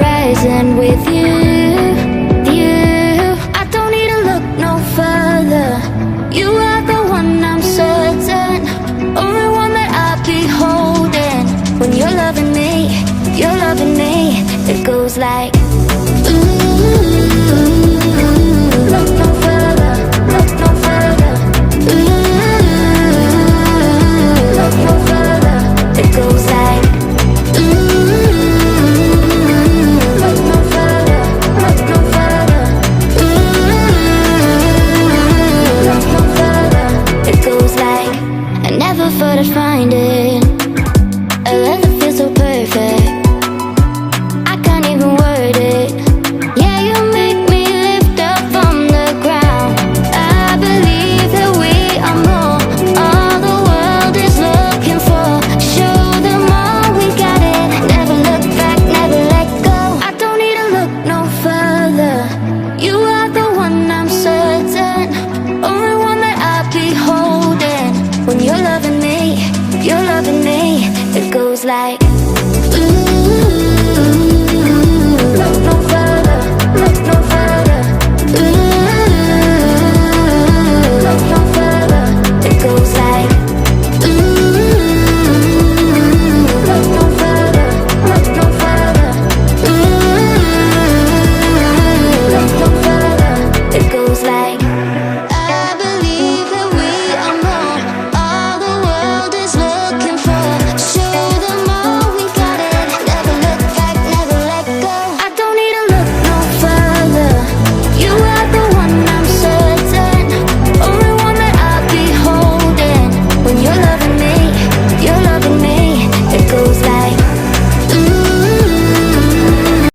horizon with you, you. I don't need to look no further. You are the one, I'm certain, only one that I'll be holding. When you're loving me, it goes like